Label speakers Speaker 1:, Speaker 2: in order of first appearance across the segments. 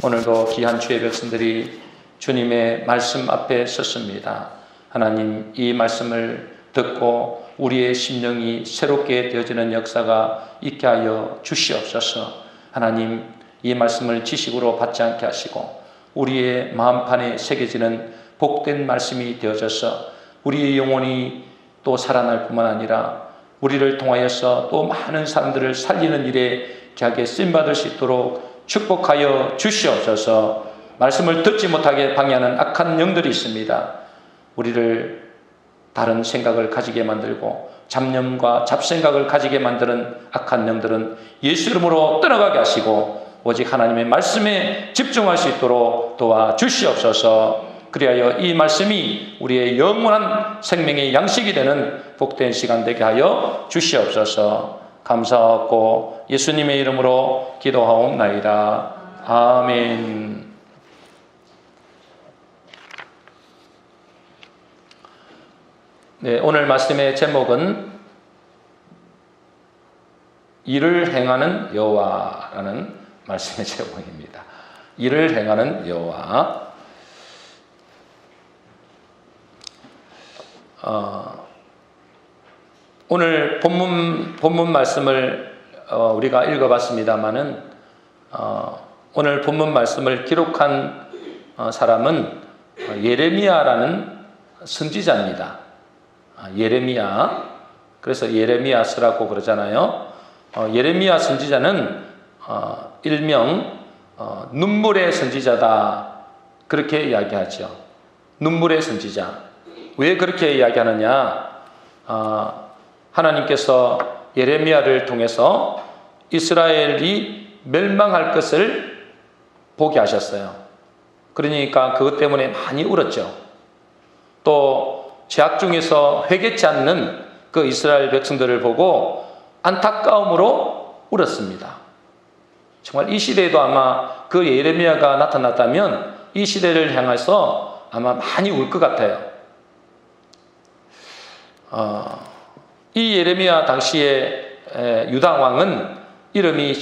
Speaker 1: 오늘도 귀한 주의 백성들이 주님의 말씀 앞에 섰습니다. 하나님, 이 말씀을 듣고 우리의 심령이 새롭게 되어지는 역사가 있게 하여 주시옵소서. 하나님, 이 말씀을 지식으로 받지 않게 하시고 우리의 마음판에 새겨지는 복된 말씀이 되어져서 우리의 영혼이 또 살아날 뿐만 아니라 우리를 통하여서 또 많은 사람들을 살리는 일에 귀하게 쓰임받을 수 있도록 축복하여 주시옵소서. 말씀을 듣지 못하게 방해하는 악한 영들이 있습니다. 우리를 다른 생각을 가지게 만들고 잡념과 잡생각을 가지게 만드는 악한 영들은 예수 이름으로 떠나가게 하시고 오직 하나님의 말씀에 집중할 수 있도록 도와주시옵소서. 그리하여 이 말씀이 우리의 영원한 생명의 양식이 되는 복된 시간 되게 하여 주시옵소서. 감사하고 예수님의 이름으로 기도하옵나이다. 아멘. 네, 오늘 말씀의 제목은 일을 행하는 여호와라는 말씀의 제목입니다. 일을 행하는 여호와. 오늘 본문 말씀을 우리가 읽어봤습니다마는 오늘 본문 말씀을 기록한 사람은 예레미야라는 선지자입니다. 예레미야. 그래서 예레미야스라고 그러잖아요. 예레미야 선지자는 일명 눈물의 선지자다, 그렇게 이야기하죠. 눈물의 선지자. 왜 그렇게 이야기하느냐? 하나님께서 예레미야를 통해서 이스라엘이 멸망할 것을 보게 하셨어요. 그러니까 그것 때문에 많이 울었죠. 또 죄악 중에서 회개치 않는 그 이스라엘 백성들을 보고 안타까움으로 울었습니다. 정말 이 시대에도 아마 그 예레미야가 나타났다면 이 시대를 향해서 아마 많이 울 것 같아요. 이 예레미야 당시에 유다 왕은 이름이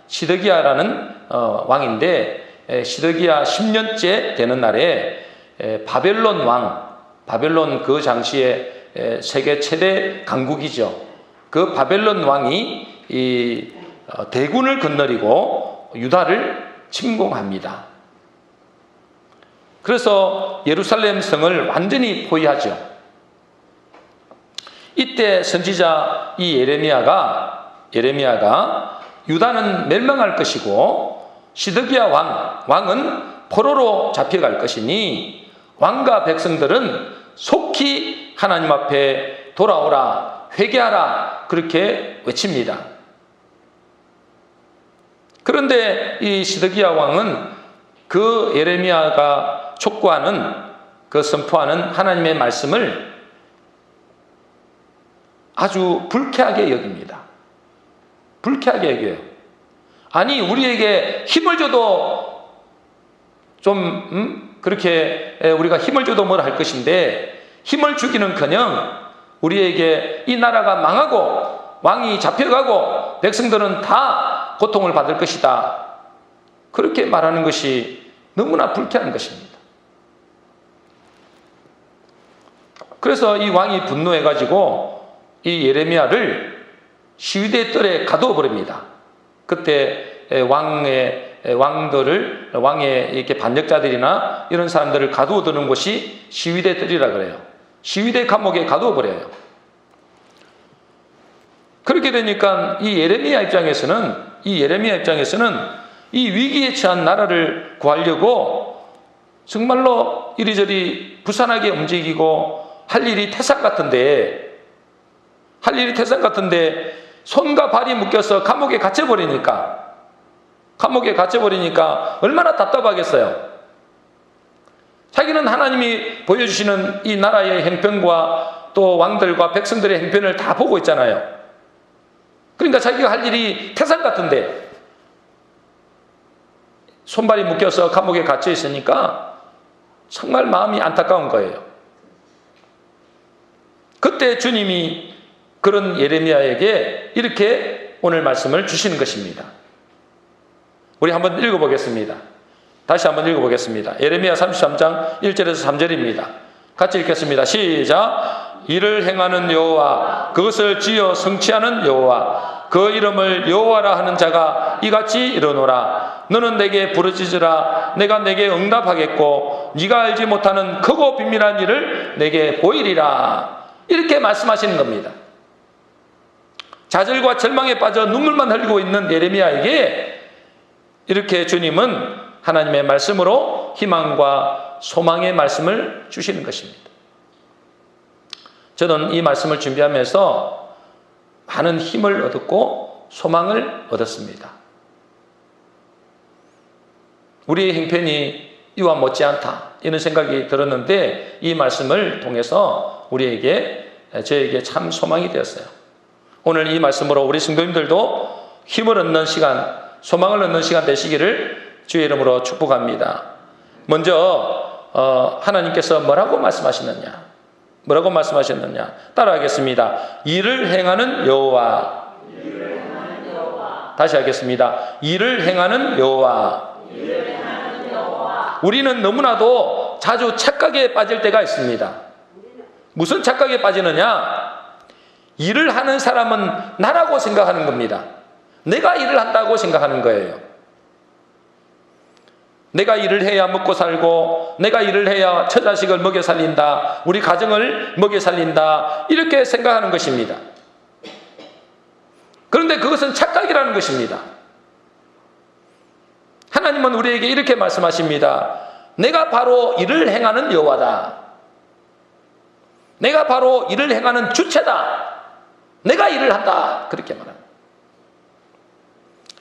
Speaker 1: 시드기야라는 왕인데, 시드기야 10년째 되는 날에 바벨론 그 당시에 세계 최대 강국이죠. 그 바벨론 왕이 이 대군을 건너리고 유다를 침공합니다. 그래서 예루살렘 성을 완전히 포위하죠. 이때 선지자 이 예레미야가 유다는 멸망할 것이고 시드기야 왕은 포로로 잡혀갈 것이니 왕과 백성들은 속히 하나님 앞에 돌아오라, 회개하라, 그렇게 외칩니다. 그런데 이 시드기야 왕은 그 예레미야가 촉구하는, 그 선포하는 하나님의 말씀을 아주 불쾌하게 여깁니다. 불쾌하게 여겨요. 아니, 우리에게 힘을 줘도 좀 그렇게 우리가 힘을 줘도 뭘 할 것인데, 힘을 주기는커녕 우리에게 이 나라가 망하고 왕이 잡혀가고 백성들은 다 고통을 받을 것이다, 그렇게 말하는 것이 너무나 불쾌한 것입니다. 그래서 이 왕이 분노해가지고 이 예레미야를 시위대 뜰에 가두어 버립니다. 그때 왕의 이렇게 반역자들이나 이런 사람들을 가두어 두는 곳이 시위대 뜰이라 그래요. 시위대 감옥에 가두어 버려요. 그렇게 되니까 이 예레미야 입장에서는 이 위기에 처한 나라를 구하려고 정말로 이리저리 부산하게 움직이고 할 일이 태산 같은데 손과 발이 묶여서 감옥에 갇혀버리니까 얼마나 답답하겠어요. 자기는 하나님이 보여주시는 이 나라의 형편과 또 왕들과 백성들의 형편을 다 보고 있잖아요. 그러니까 자기가 할 일이 태산 같은데 손발이 묶여서 감옥에 갇혀 있으니까 정말 마음이 안타까운 거예요. 그때 주님이 그런 예레미야에게 이렇게 오늘 말씀을 주시는 것입니다. 우리 한번 읽어보겠습니다. 다시 한번 읽어보겠습니다. 예레미야 33장 1절에서 3절입니다. 같이 읽겠습니다. 시작. 이를 행하는 여호와, 그것을 지어 성취하는 여호와, 그 이름을 여호와라 하는 자가 이같이 이르노라. 너는 내게 부르짖으라. 내가 내게 응답하겠고 네가 알지 못하는 크고 비밀한 일을 내게 보이리라. 이렇게 말씀하시는 겁니다. 좌절과 절망에 빠져 눈물만 흘리고 있는 예레미야에게 이렇게 주님은 하나님의 말씀으로 희망과 소망의 말씀을 주시는 것입니다. 저는 이 말씀을 준비하면서 많은 힘을 얻었고 소망을 얻었습니다. 우리의 형편이 이와 못지않다 이런 생각이 들었는데 이 말씀을 통해서 저에게 참 소망이 되었어요. 오늘 이 말씀으로 우리 성도님들도 힘을 얻는 시간, 소망을 얻는 시간 되시기를 주의 이름으로 축복합니다. 먼저 하나님께서 뭐라고 말씀하셨느냐? 뭐라고 말씀하셨느냐? 따라하겠습니다. 일을 행하는 여호와. 다시 하겠습니다. 일을 행하는 여호와. 우리는 너무나도 자주 착각에 빠질 때가 있습니다. 무슨 착각에 빠지느냐? 일을 하는 사람은 나라고 생각하는 겁니다. 내가 일을 한다고 생각하는 거예요. 내가 일을 해야 먹고 살고, 내가 일을 해야 처자식을 먹여 살린다, 우리 가정을 먹여 살린다, 이렇게 생각하는 것입니다. 그런데 그것은 착각이라는 것입니다. 하나님은 우리에게 이렇게 말씀하십니다. 내가 바로 일을 행하는 여호와다. 내가 바로 일을 행하는 주체다. 내가 일을 한다. 그렇게 말합니다.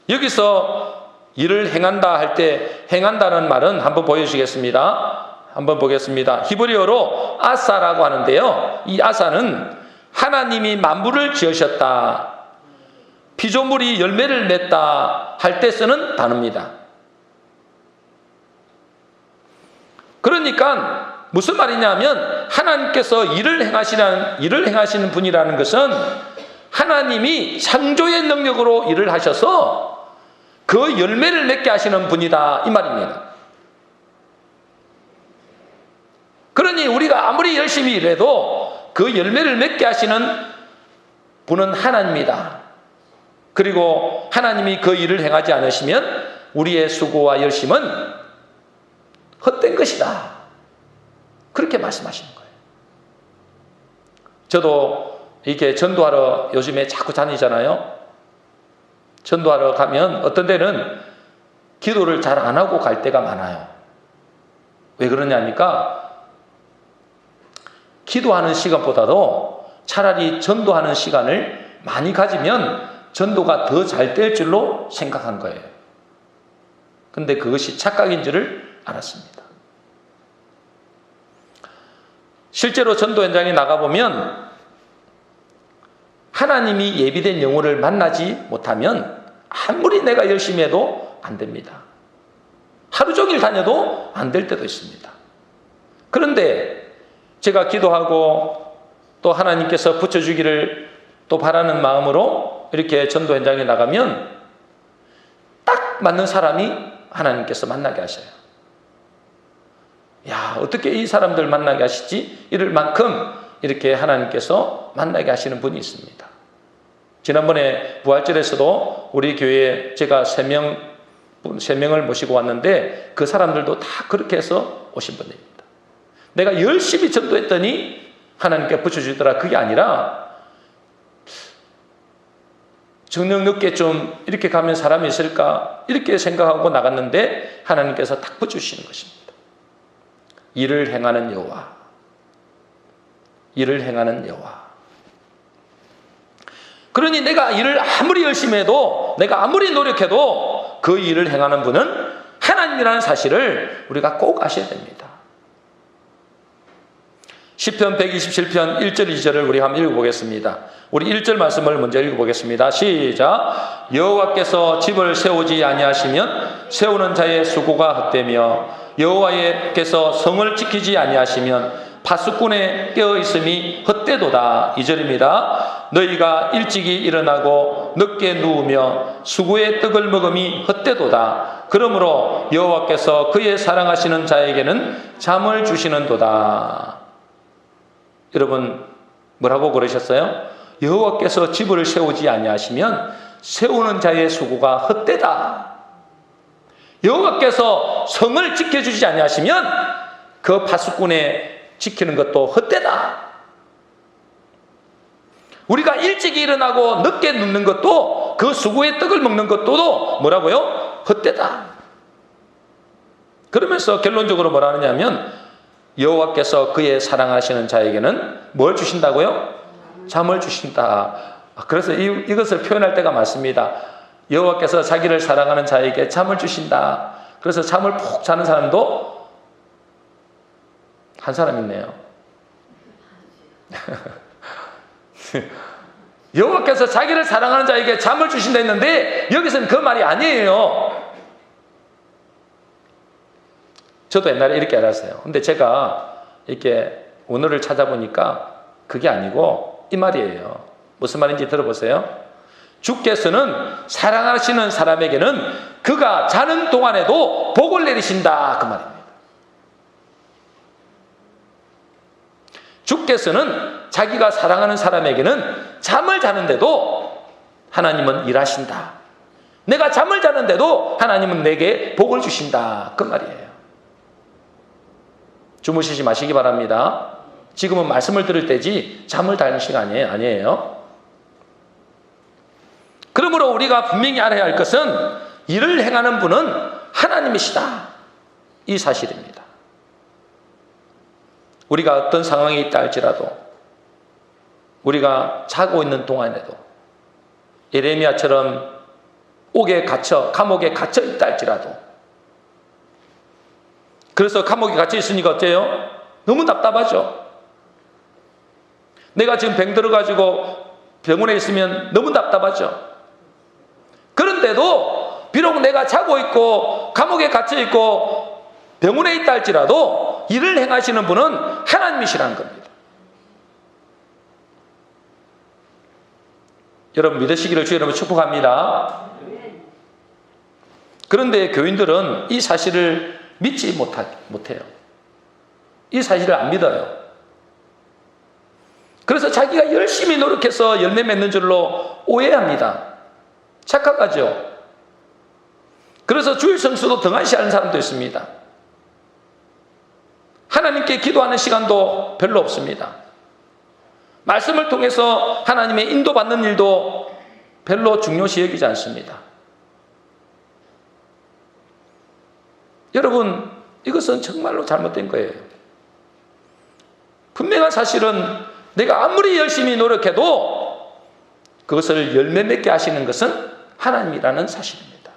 Speaker 1: 여기서 일을 행한다 할 때 행한다는 말은 한번 보여주시겠습니다. 한번 보겠습니다. 히브리어로 아사라고 하는데요. 이 아사는 하나님이 만물을 지으셨다, 피조물이 열매를 맺다 할 때 쓰는 단어입니다. 그러니까 무슨 말이냐면 하나님께서 일을 행하시는 분이라는 것은 하나님이 창조의 능력으로 일을 하셔서 그 열매를 맺게 하시는 분이다 이 말입니다. 그러니 우리가 아무리 열심히 일해도 그 열매를 맺게 하시는 분은 하나님이다. 그리고 하나님이 그 일을 행하지 않으시면 우리의 수고와 열심은 헛된 것이다. 그렇게 말씀하시는 거예요. 저도 이렇게 전도하러 요즘에 자꾸 다니잖아요. 전도하러 가면 어떤 데는 기도를 잘 안 하고 갈 때가 많아요. 왜 그러냐니까 기도하는 시간보다도 차라리 전도하는 시간을 많이 가지면 전도가 더 잘 될 줄로 생각한 거예요. 근데 그것이 착각인 줄을 알았습니다. 실제로 전도 현장에 나가보면 하나님이 예비된 영혼을 만나지 못하면 아무리 내가 열심히 해도 안 됩니다. 하루 종일 다녀도 안 될 때도 있습니다. 그런데 제가 기도하고 또 하나님께서 붙여주기를 또 바라는 마음으로 이렇게 전도 현장에 나가면 딱 맞는 사람이 하나님께서 만나게 하셔요. 야, 어떻게 이 사람들 만나게 하시지? 이럴 만큼 이렇게 하나님께서 만나게 하시는 분이 있습니다. 지난번에 부활절에서도 우리 교회에 제가 3명을 모시고 왔는데 그 사람들도 다 그렇게 해서 오신 분들입니다. 내가 열심히 전도했더니 하나님께 붙여주더라. 그게 아니라 정녕 늦게 좀 이렇게 가면 사람이 있을까 이렇게 생각하고 나갔는데 하나님께서 딱 붙여주시는 것입니다. 일을 행하는 여호와, 일을 행하는 여호와. 그러니 내가 일을 아무리 열심히 해도, 내가 아무리 노력해도 그 일을 행하는 분은 하나님이라는 사실을 우리가 꼭 아셔야 됩니다. 시편 127편 1절 2절을 우리 한번 읽어보겠습니다. 우리 1절 말씀을 먼저 읽어보겠습니다. 시작. 여호와께서 집을 세우지 아니하시면 세우는 자의 수고가 헛되며 여호와께서 성을 지키지 아니하시면 파수꾼의 깨어있음이 헛되도다. 2절입니다. 너희가 일찍이 일어나고 늦게 누우며 수구의 떡을 먹음이 헛되도다. 그러므로 여호와께서 그의 사랑하시는 자에게는 잠을 주시는도다. 여러분 뭐라고 그러셨어요? 여호와께서 집을 세우지 아니하시면 세우는 자의 수고가 헛되다. 여호와께서 성을 지켜주지 아니하시면 그 파수꾼의 지키는 것도 헛되다. 우리가 일찍 일어나고 늦게 눕는 것도 그 수고의 떡을 먹는 것도 뭐라고요? 헛되다. 그러면서 결론적으로 뭐라 하느냐면 여호와께서 그의 사랑하시는 자에게는 뭘 주신다고요? 잠을 주신다. 그래서 이것을 표현할 때가 많습니다. 여호와께서 자기를 사랑하는 자에게 잠을 주신다. 그래서 잠을 푹 자는 사람도 한 사람 있네요. 여호와께서 자기를 사랑하는 자에게 잠을 주신다 했는데 여기서는 그 말이 아니에요. 저도 옛날에 이렇게 알았어요. 근데 제가 이렇게 원어를 찾아보니까 그게 아니고 이 말이에요. 무슨 말인지 들어보세요. 주께서는 사랑하시는 사람에게는 그가 자는 동안에도 복을 내리신다. 그 말입니다. 주께서는 자기가 사랑하는 사람에게는 잠을 자는데도 하나님은 일하신다. 내가 잠을 자는데도 하나님은 내게 복을 주신다. 그 말이에요. 주무시지 마시기 바랍니다. 지금은 말씀을 들을 때지 잠을 자는 시간이 아니에요. 그러므로 우리가 분명히 알아야 할 것은 일을 행하는 분은 하나님이시다. 이 사실입니다. 우리가 어떤 상황에 있다 할지라도 우리가 자고 있는 동안에도 예레미야처럼 감옥에 갇혀 있다 할지라도 그래서 감옥에 갇혀 있으니까 어때요? 너무 답답하죠. 내가 지금 병 들어가지고 병원에 있으면 너무 답답하죠. 그런데도 비록 내가 자고 있고 감옥에 갇혀 있고 병원에 있다 할지라도 일을 행하시는 분은 하나님이시라는 겁니다. 여러분 믿으시기를 주의 이름으로 축복합니다. 그런데 교인들은 이 사실을 믿지 못해요. 이 사실을 안 믿어요. 그래서 자기가 열심히 노력해서 열매 맺는 줄로 오해합니다. 착각하죠. 그래서 주일 성수도 등한시하는 사람도 있습니다. 하나님께 기도하는 시간도 별로 없습니다. 말씀을 통해서 하나님의 인도받는 일도 별로 중요시 여기지 않습니다. 여러분, 이것은 정말로 잘못된 거예요. 분명한 사실은 내가 아무리 열심히 노력해도 그것을 열매 맺게 하시는 것은 하나님이라는 사실입니다.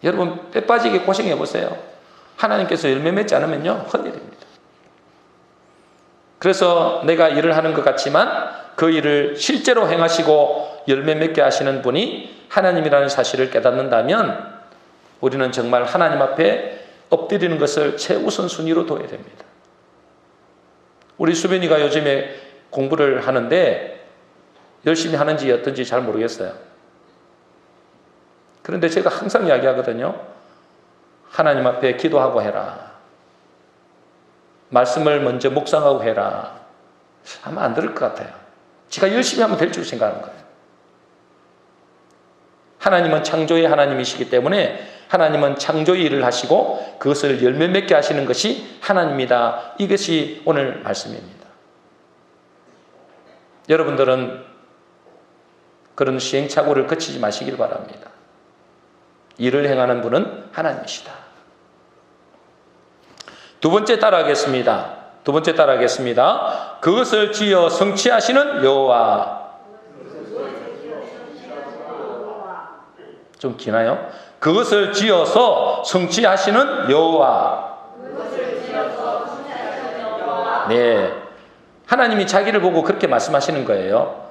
Speaker 1: 여러분, 때 빠지게 고생해 보세요. 하나님께서 열매 맺지 않으면요, 헛일입니다. 그래서 내가 일을 하는 것 같지만 그 일을 실제로 행하시고 열매 맺게 하시는 분이 하나님이라는 사실을 깨닫는다면 우리는 정말 하나님 앞에 엎드리는 것을 최우선순위로 둬야 됩니다. 우리 수빈이가 요즘에 공부를 하는데 열심히 하는지 어떤지 잘 모르겠어요. 그런데 제가 항상 이야기하거든요. 하나님 앞에 기도하고 해라. 말씀을 먼저 묵상하고 해라. 아마 안 들을 것 같아요. 지가 열심히 하면 될 줄 생각하는 거예요. 하나님은 창조의 하나님이시기 때문에 하나님은 창조의 일을 하시고 그것을 열매 맺게 하시는 것이 하나님이다. 이것이 오늘 말씀입니다. 여러분들은 그런 시행착오를 거치지 마시길 바랍니다. 일을 행하는 분은 하나님이시다. 두 번째 따라하겠습니다. 그것을 지어 성취하시는 여호와. 좀 기나요? 그것을 지어서 성취하시는 여호와. 네, 하나님이 자기를 보고 그렇게 말씀하시는 거예요.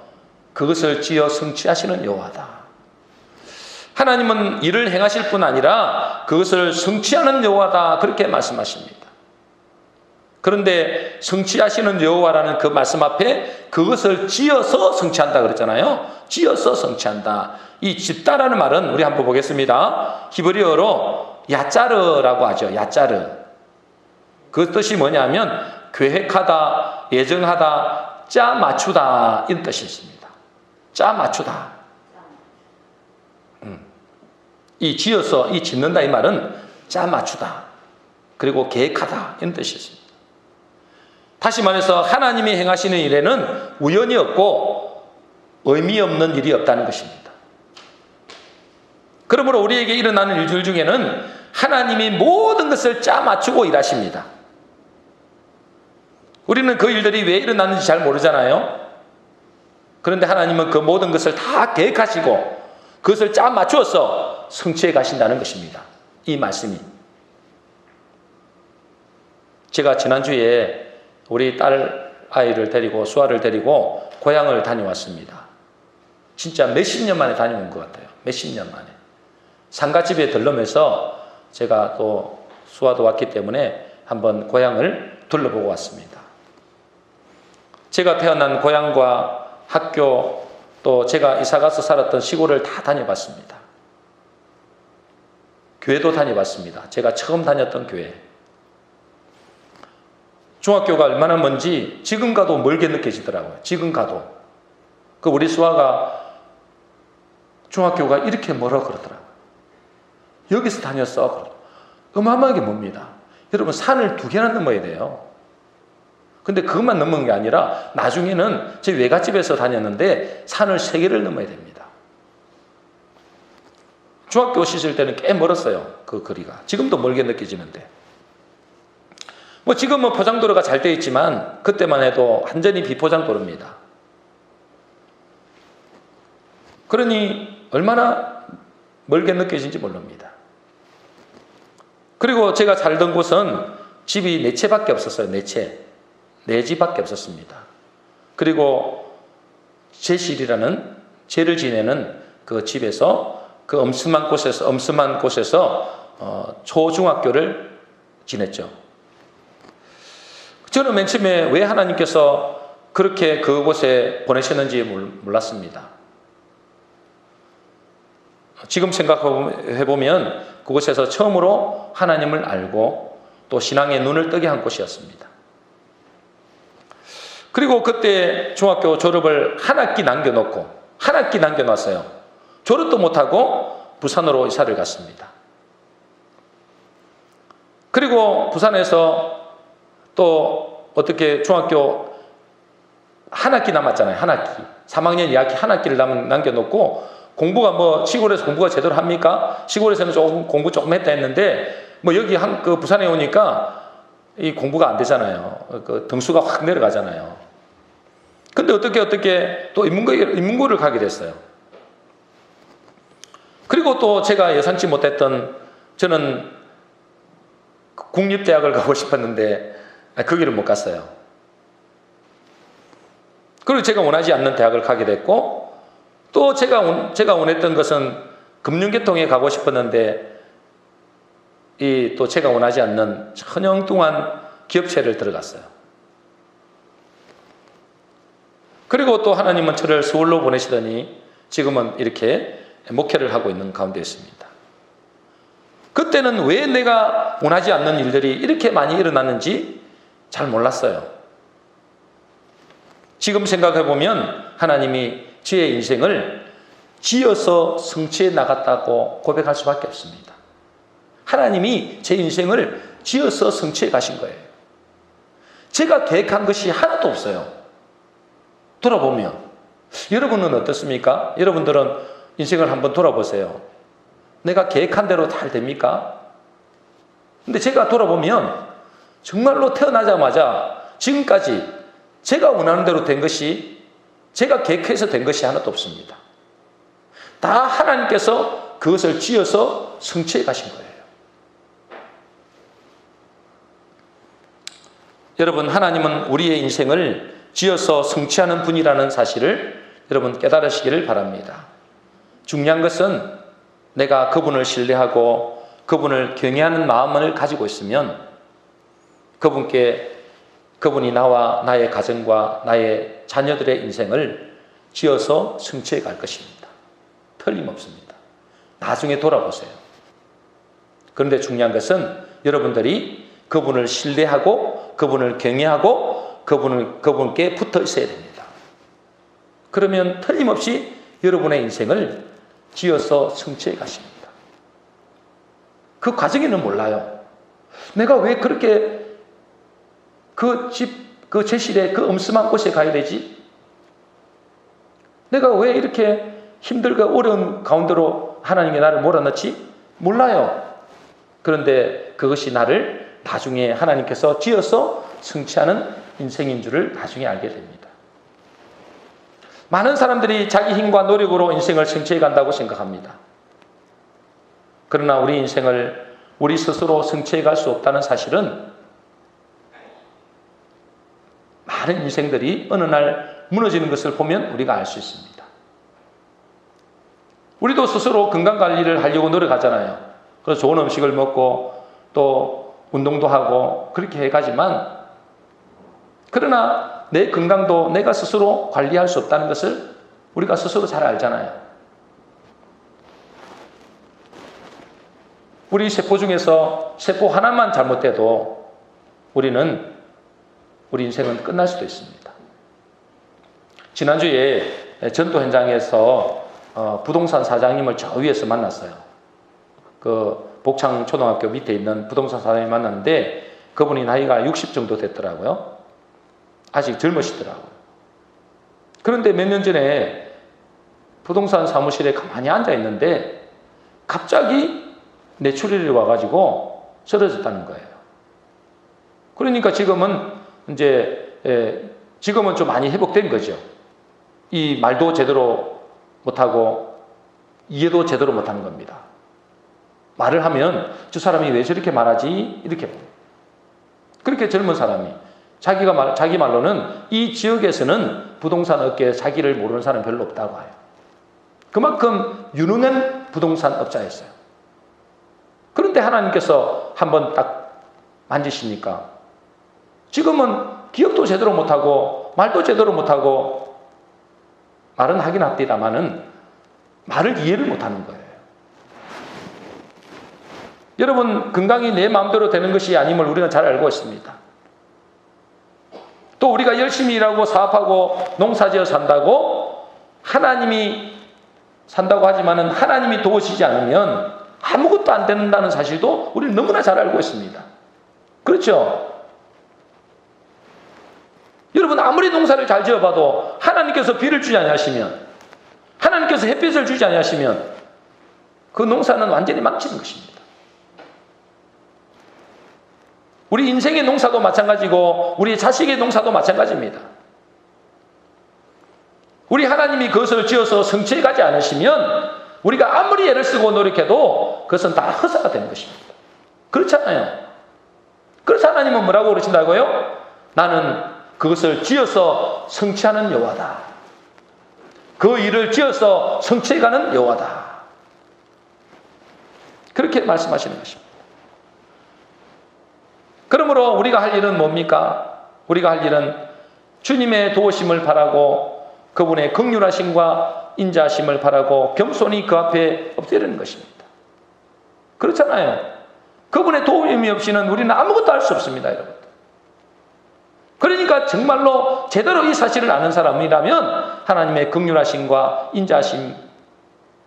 Speaker 1: 그것을 지어 성취하시는 여호와다. 하나님은 일을 행하실 뿐 아니라 그것을 성취하는 여호와다. 그렇게 말씀하십니다. 그런데 성취하시는 여호와라는 그 말씀 앞에 그것을 지어서 성취한다 그랬잖아요. 지어서 성취한다. 이 짓다라는 말은 우리 한번 보겠습니다. 히브리어로 야짜르라고 하죠. 야짜르. 그 뜻이 뭐냐면 계획하다, 예정하다, 짜 맞추다 이런 뜻이 있습니다. 짜 맞추다. 이 지어서, 이 짓는다 이 말은 짜 맞추다. 그리고 계획하다 이런 뜻이 있습니다. 다시 말해서 하나님이 행하시는 일에는 우연이 없고 의미 없는 일이 없다는 것입니다. 그러므로 우리에게 일어나는 일들 중에는 하나님이 모든 것을 짜 맞추고 일하십니다. 우리는 그 일들이 왜 일어났는지 잘 모르잖아요. 그런데 하나님은 그 모든 것을 다 계획하시고 그것을 짜 맞추어서 성취해 가신다는 것입니다. 이 말씀이. 제가 지난주에 우리 딸 아이를 데리고 수아를 데리고 고향을 다녀왔습니다. 진짜 몇십 년 만에 다녀온 것 같아요. 몇십 년 만에. 상가집에 들르면서 제가 또 수아도 왔기 때문에 한번 고향을 둘러보고 왔습니다. 제가 태어난 고향과 학교 또 제가 이사가서 살았던 시골을 다 다녀봤습니다. 교회도 다녀봤습니다. 제가 처음 다녔던 교회. 중학교가 얼마나 먼지 지금 가도 멀게 느껴지더라고요. 지금 가도. 그 우리 수아가 중학교가 이렇게 멀어 그러더라고요. 여기서 다녔어. 어마어마하게 멉니다. 여러분 산을 2개나 넘어야 돼요. 근데 그것만 넘는 게 아니라 나중에는 제 외갓집에서 다녔는데 산을 3개를 넘어야 됩니다. 중학교 시절 때는 꽤 멀었어요. 그 거리가. 지금도 멀게 느껴지는데. 뭐 지금은 포장도로가 잘 되어 있지만 그때만 해도 완전히 비포장도로입니다. 그러니 얼마나 멀게 느껴진지 모릅니다. 그리고 제가 살던 곳은 집이 4채밖에 없었어요. 4채. 4집밖에 없었습니다. 그리고 제실이라는 죄를 지내는 그 집에서 그 엄습한 곳에서 초중학교를 지냈죠. 저는 맨 처음에 왜 하나님께서 그렇게 그곳에 보내셨는지 몰랐습니다. 지금 생각해보면 그곳에서 처음으로 하나님을 알고 또 신앙의 눈을 뜨게 한 곳이었습니다. 그리고 그때 중학교 졸업을 한 학기 남겨놨어요. 졸업도 못하고 부산으로 이사를 갔습니다. 그리고 부산에서 또 어떻게 중학교 한 학기 남았잖아요. 한 학기. 3학년 2학기 한 학기를 남겨놓고 공부가 뭐 시골에서 공부가 제대로 합니까? 시골에서는 조금 공부 조금 했다 했는데 뭐 여기 그 부산에 오니까 이 공부가 안 되잖아요. 그 등수가 확 내려가잖아요. 근데 어떻게 또 인문고를 가게 됐어요. 그리고 또 제가 예상치 못했던 저는 국립대학을 가고 싶었는데 거기를 못 갔어요. 그리고 제가 원하지 않는 대학을 가게 됐고 또 제가 원했던 것은 금융계통에 가고 싶었는데 또 제가 원하지 않는 천형뚱한 기업체를 들어갔어요. 그리고 또 하나님은 저를 서울로 보내시더니 지금은 이렇게 목회를 하고 있는 가운데 있습니다. 그때는 왜 내가 원하지 않는 일들이 이렇게 많이 일어났는지 잘 몰랐어요. 지금 생각해보면 하나님이 저의 인생을 지어서 성취해 나갔다고 고백할 수밖에 없습니다. 하나님이 제 인생을 지어서 성취해 가신 거예요. 제가 계획한 것이 하나도 없어요. 돌아보면. 여러분은 어떻습니까? 여러분들은 인생을 한번 돌아보세요. 내가 계획한 대로 잘 됩니까? 근데 제가 돌아보면 정말로 태어나자마자 지금까지 제가 원하는 대로 된 것이, 제가 계획해서 된 것이 하나도 없습니다. 다 하나님께서 그것을 지어서 성취해 가신 거예요. 여러분, 하나님은 우리의 인생을 지어서 성취하는 분이라는 사실을 여러분 깨달으시기를 바랍니다. 중요한 것은 내가 그분을 신뢰하고 그분을 경외하는 마음을 가지고 있으면 그분께 그분이 나와 나의 가정과 나의 자녀들의 인생을 지어서 성취해 갈 것입니다. 틀림없습니다. 나중에 돌아보세요. 그런데 중요한 것은 여러분들이 그분을 신뢰하고 그분을 경외하고 그분께 붙어 있어야 됩니다. 그러면 틀림없이 여러분의 인생을 지어서 성취해 가십니다. 그 과정에는 몰라요. 내가 왜 그렇게 그 집, 그 제실에 그 엄슴한 곳에 가야 되지? 내가 왜 이렇게 힘들고 어려운 가운데로 하나님이 나를 몰아넣지? 몰라요. 그런데 그것이 나를 나중에 하나님께서 지어서 성취하는 인생인 줄을 나중에 알게 됩니다. 많은 사람들이 자기 힘과 노력으로 인생을 성취해 간다고 생각합니다. 그러나 우리 인생을 우리 스스로 성취해 갈 수 없다는 사실은 많은 인생들이 어느 날 무너지는 것을 보면 우리가 알 수 있습니다. 우리도 스스로 건강관리를 하려고 노력하잖아요. 그래서 좋은 음식을 먹고 또 운동도 하고 그렇게 해가지만, 그러나 내 건강도 내가 스스로 관리할 수 없다는 것을 우리가 스스로 잘 알잖아요. 우리 세포 중에서 세포 하나만 잘못돼도 우리 인생은 끝날 수도 있습니다. 지난주에 전도 현장에서 부동산 사장님을 저 위에서 만났어요. 그 복창초등학교 밑에 있는 부동산 사장님을 만났는데 그분이 나이가 60 정도 됐더라고요. 아직 젊으시더라고요. 그런데 몇 년 전에 부동산 사무실에 가만히 앉아 있는데 갑자기 뇌출혈이 와가지고 쓰러졌다는 거예요. 그러니까 지금은 좀 많이 회복된 거죠. 이 말도 제대로 못하고 이해도 제대로 못하는 겁니다. 말을 하면 저 사람이 왜 저렇게 말하지? 이렇게 봅니다. 그렇게 젊은 사람이 자기 말로는 이 지역에서는 부동산 업계에 자기를 모르는 사람이 별로 없다고 해요. 그만큼 유능한 부동산 업자였어요. 그런데 하나님께서 한번 딱 만지시니까 지금은 기억도 제대로 못하고 말도 제대로 못하고 말은 하긴 합니다마는 말을 이해를 못하는 거예요. 여러분, 건강이 내 마음대로 되는 것이 아님을 우리는 잘 알고 있습니다. 또 우리가 열심히 일하고 사업하고 농사지어 산다고 하나님이 산다고 하지만은 하나님이 도우시지 않으면 아무것도 안 된다는 사실도 우리는 너무나 잘 알고 있습니다. 그렇죠? 여러분, 아무리 농사를 잘 지어봐도 하나님께서 비를 주지 아니하시면, 하나님께서 햇빛을 주지 아니하시면 그 농사는 완전히 망치는 것입니다. 우리 인생의 농사도 마찬가지고 우리 자식의 농사도 마찬가지입니다. 우리 하나님이 그것을 지어서 성취해 가지 않으시면 우리가 아무리 애를 쓰고 노력해도 그것은 다 허사가 되는 것입니다. 그렇잖아요. 그래서 하나님은 뭐라고 그러신다고요? 나는 그것을 지어서 성취하는 여호와다. 그 일을 지어서 성취해가는 여호와다. 그렇게 말씀하시는 것입니다. 그러므로 우리가 할 일은 뭡니까? 우리가 할 일은 주님의 도우심을 바라고 그분의 긍휼하심과 인자하심을 바라고 겸손히 그 앞에 엎드리는 것입니다. 그렇잖아요. 그분의 도움이 없이는 우리는 아무것도 할 수 없습니다, 여러분. 그러니까 정말로 제대로 이 사실을 아는 사람이라면 하나님의 긍휼하심과 인자하심,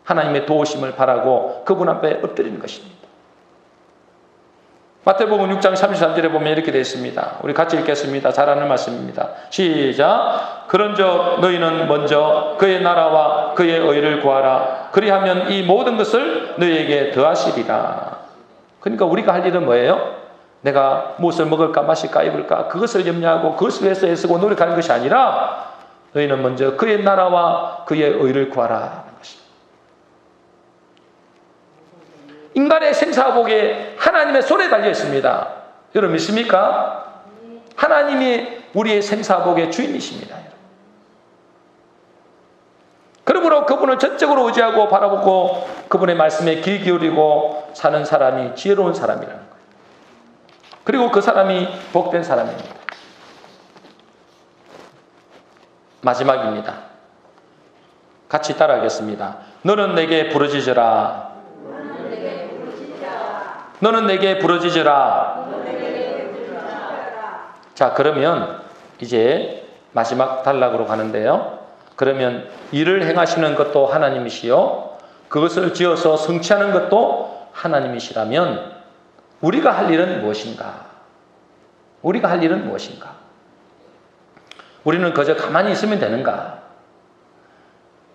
Speaker 1: 하나님의 도우심을 바라고 그분 앞에 엎드리는 것입니다. 마태복음 6장 33절에 보면 이렇게 되어 있습니다. 우리 같이 읽겠습니다. 잘 아는 말씀입니다. 시작. 그런즉 너희는 먼저 그의 나라와 그의 의를 구하라. 그리하면 이 모든 것을 너희에게 더하시리라. 그러니까 우리가 할 일은 뭐예요? 내가 무엇을 먹을까 마실까 입을까 그것을 염려하고 그것을 위해서 애쓰고 노력하는 것이 아니라 너희는 먼저 그의 나라와 그의 의를 구하라 하는 것입니다. 인간의 생사복에 하나님의 손에 달려 있습니다. 여러분 믿습니까? 하나님이 우리의 생사복의 주인이십니다. 그러므로 그분을 전적으로 의지하고 바라보고 그분의 말씀에 귀 기울이고 사는 사람이 지혜로운 사람이라는 거예요. 그리고 그 사람이 복된 사람입니다. 마지막입니다. 같이 따라하겠습니다. 너는 내게 부르짖으라. 너는 내게 부르짖으라. 자, 그러면 이제 마지막 단락으로 가는데요. 그러면 일을 행하시는 것도 하나님이시요 그것을 지어서 성취하는 것도 하나님이시라면 우리가 할 일은 무엇인가? 우리가 할 일은 무엇인가? 우리는 그저 가만히 있으면 되는가?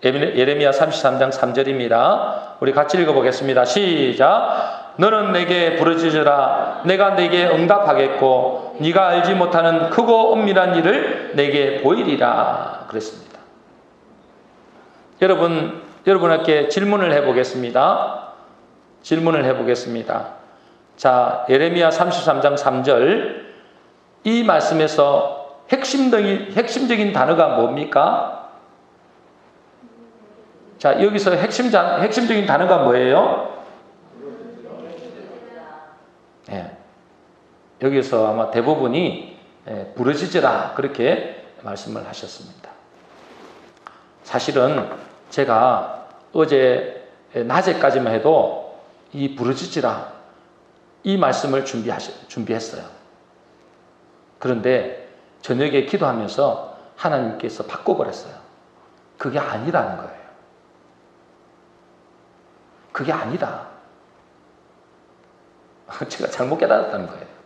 Speaker 1: 예레미야 33장 3절입니다. 우리 같이 읽어보겠습니다. 시작. 너는 내게 부르짖으라. 내가 내게 응답하겠고 네가 알지 못하는 크고 엄밀한 일을 내게 보이리라. 그랬습니다. 여러분에게 질문을 해보겠습니다. 자, 예레미야 33장 3절 이 말씀에서 핵심적인 단어가 뭡니까? 자, 여기서 핵심적인 단어가 뭐예요? 여기서 아마 대부분이 부르짖으라 그렇게 말씀을 하셨습니다. 사실은 제가 어제 낮에까지만 해도 이 부르짖으라 이 말씀을 준비했어요. 그런데 저녁에 기도하면서 하나님께서 바꿔버렸어요. 그게 아니라는 거예요. 그게 아니다. 제가 잘못 깨달았다는 거예요.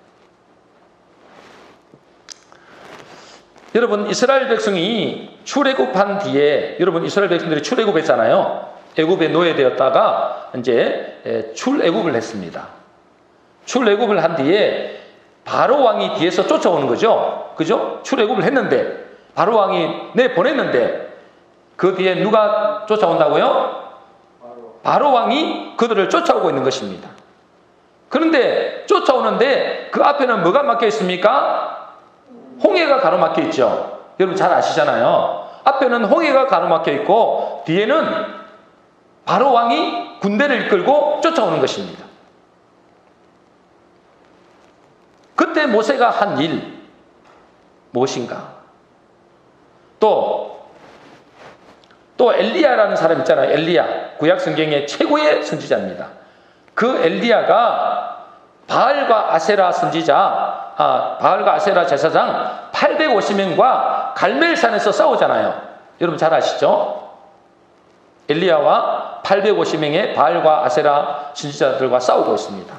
Speaker 1: 여러분, 이스라엘 백성이 출애굽한 뒤에, 여러분 이스라엘 백성들이 출애굽했잖아요. 애굽에 노예되었다가 이제 출애굽을 했습니다. 출애굽을 한 뒤에 바로 왕이 뒤에서 쫓아오는 거죠. 그죠? 출애굽을 했는데 바로 왕이 내보냈는데 그 뒤에 누가 쫓아온다고요? 바로 왕이 그들을 쫓아오고 있는 것입니다. 그런데 쫓아오는데 그 앞에는 뭐가 막혀 있습니까? 홍해가 가로막혀 있죠. 여러분 잘 아시잖아요. 앞에는 홍해가 가로막혀 있고 뒤에는 바로 왕이 군대를 이끌고 쫓아오는 것입니다. 그때 모세가 한 일 무엇인가? 또 엘리야라는 사람 있잖아요. 엘리야, 구약 성경의 최고의 선지자입니다. 그 엘리야가 바알과 아세라 제사장 850명과 갈멜산에서 싸우잖아요. 여러분 잘 아시죠? 엘리야와 850명의 바알과 아세라 선지자들과 싸우고 있습니다.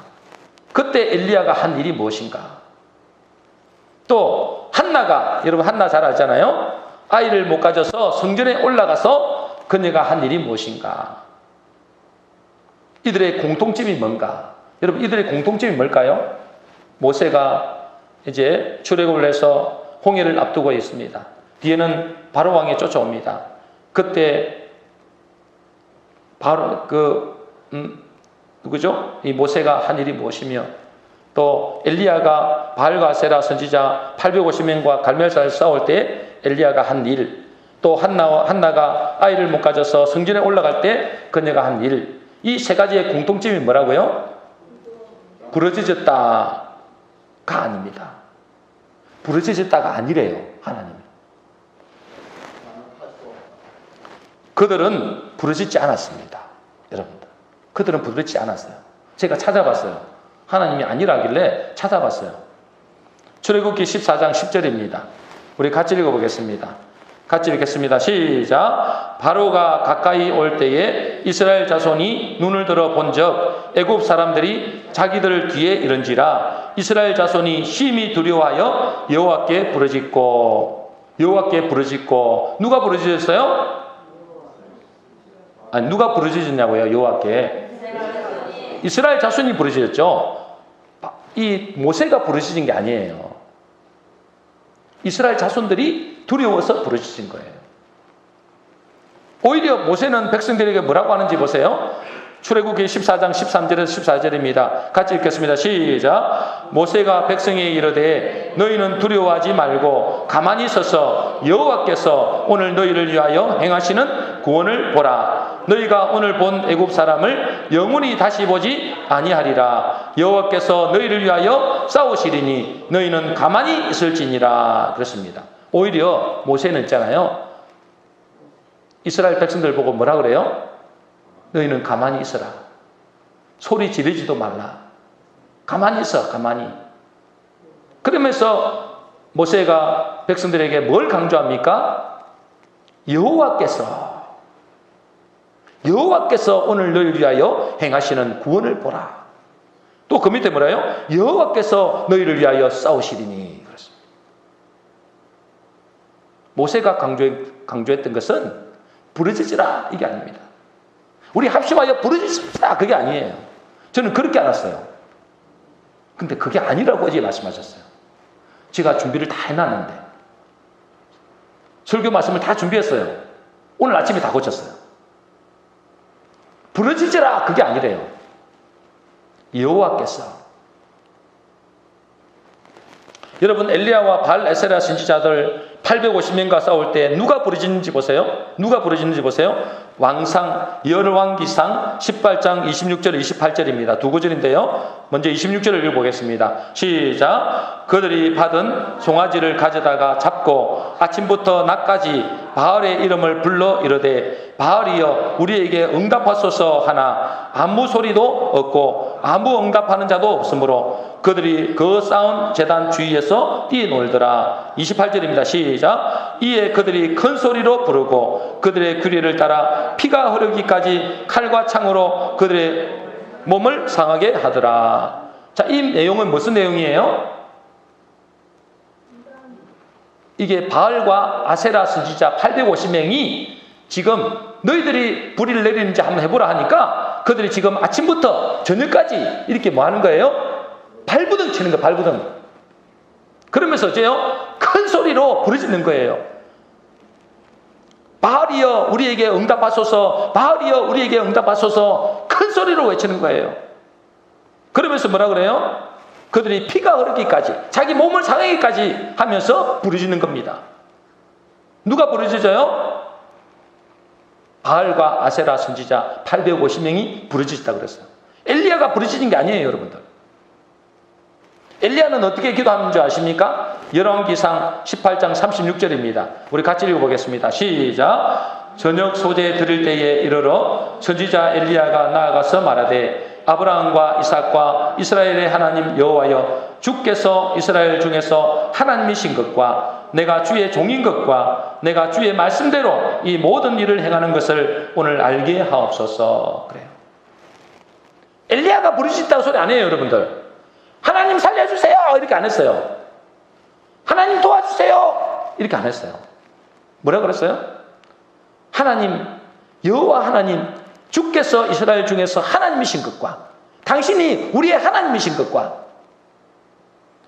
Speaker 1: 그때 엘리야가 한 일이 무엇인가? 또 한나가, 여러분 한나 잘 알잖아요. 아이를 못 가져서 성전에 올라가서 그녀가 한 일이 무엇인가? 이들의 공통점이 뭔가? 여러분 이들의 공통점이 뭘까요? 모세가 이제 출애굽을 해서 홍해를 앞두고 있습니다. 뒤에는 바로 왕이 쫓아옵니다. 그때 바로 누구죠? 이 모세가 한 일이 무엇이며 또 엘리야가 바알과 아세라 선지자 850명과 갈멜산에서 싸울 때 엘리야가 한 일, 또 한나가 아이를 못 가져서 성전에 올라갈 때 그녀가 한 일, 이 세 가지의 공통점이 뭐라고요? 부르짖었다가 아닙니다. 부르짖었다가 아니래요, 하나님이. 그들은 부르짖지 않았습니다. 여러분들, 그들은 부르짖지 않았어요. 제가 찾아봤어요. 하나님이 아니라길래 찾아봤어요. 출애굽기 14장 10절입니다. 우리 같이 읽어보겠습니다. 같이 읽겠습니다. 시작. 바로가 가까이 올 때에 이스라엘 자손이 눈을 들어 본즉 애굽 사람들이 자기들 뒤에 이른지라 이스라엘 자손이 심히 두려워하여 여호와께 부르짖고 누가 부르짖었어요? 아니, 누가 부르짖었냐고요? 여호와께. 이스라엘 자손이 부르짖었죠. 이 모세가 부르짖은 게 아니에요. 이스라엘 자손들이 두려워서 부르짖은 거예요. 오히려 모세는 백성들에게 뭐라고 하는지 보세요. 출애굽기 14장 13절에서 14절입니다. 같이 읽겠습니다. 시작. 모세가 백성에게 이르되 너희는 두려워하지 말고 가만히 서서 여호와께서 오늘 너희를 위하여 행하시는 구원을 보라. 너희가 오늘 본 애굽 사람을 영원히 다시 보지 아니하리라. 여호와께서 너희를 위하여 싸우시리니 너희는 가만히 있을지니라. 그렇습니다. 오히려 모세는 있잖아요. 이스라엘 백성들 보고 뭐라 그래요? 너희는 가만히 있어라. 소리 지르지도 말라. 가만히 있어, 가만히. 그러면서 모세가 백성들에게 뭘 강조합니까? 여호와께서 오늘 너희를 위하여 행하시는 구원을 보라. 또 그 밑에 뭐라요? 여호와께서 너희를 위하여 싸우시리니. 그렇습니다. 모세가 강조했던 것은 부르짖으라 이게 아닙니다. 우리 합심하여 부르짖읍시다 그게 아니에요. 저는 그렇게 알았어요. 근데 그게 아니라고 어제 말씀하셨어요. 제가 준비를 다 해놨는데 설교 말씀을 다 준비했어요. 오늘 아침에 다 고쳤어요. 부르짖으라 그게 아니래요. 여호와께서. 여러분 엘리야와 바알 에세라 선지자들 850명과 싸울 때 누가 부르짖는지 보세요. 누가 부르짖는지 보세요. 왕상 열왕기상 18장 26절 28절입니다. 두 구절인데요. 먼저 26절을 읽어보겠습니다. 시작. 그들이 받은 송아지를 가져다가 잡고 아침부터 낮까지 바알의 이름을 불러 이르되 바알이여 우리에게 응답하소서 하나 아무 소리도 없고 아무 응답하는 자도 없으므로 그들이 그 쌓은 제단 주위에서 뛰놀더라. 28절입니다. 시작. 이에 그들이 큰 소리로 부르고 그들의 규례를 따라 피가 흐르기까지 칼과 창으로 그들의 몸을 상하게 하더라. 자, 이 내용은 무슨 내용이에요? 이게 바알과 아세라 선지자 850명이 지금 너희들이 불의를 내리는지 한번 해보라 하니까 그들이 지금 아침부터 저녁까지 이렇게 뭐 하는 거예요? 발부둥 치는 거예요. 발부둥. 그러면서 어째요? 큰 소리로 부르짖는 거예요. 바알이여 우리에게 응답하소서, 바알이여 우리에게 응답하소서, 큰 소리로 외치는 거예요. 그러면서 뭐라 그래요? 그들이 피가 흐르기까지 자기 몸을 상하기까지 하면서 부르짖는 겁니다. 누가 부르짖어요? 바알과 아세라 선지자 850명이 부르짖었다 그랬어요. 엘리야가 부르짖은 게 아니에요, 여러분들. 엘리야는 어떻게 기도하는 줄 아십니까? 열왕기상 18장 36절입니다. 우리 같이 읽어보겠습니다. 시작. 저녁 소재 들을 때에 이르러 선지자 엘리야가 나아가서 말하되 아브라함과 이삭과 이스라엘의 하나님 여호와여 주께서 이스라엘 중에서 하나님이신 것과 내가 주의 종인 것과 내가 주의 말씀대로 이 모든 일을 행하는 것을 오늘 알게 하옵소서. 그래요. 엘리야가 부르짖다고 소리 안 해요, 여러분들. 하나님 살려주세요 이렇게 안 했어요. 하나님 도와주세요 이렇게 안 했어요. 뭐라 그랬어요? 하나님 여호와 하나님 주께서 이스라엘 중에서 하나님이신 것과 당신이 우리의 하나님이신 것과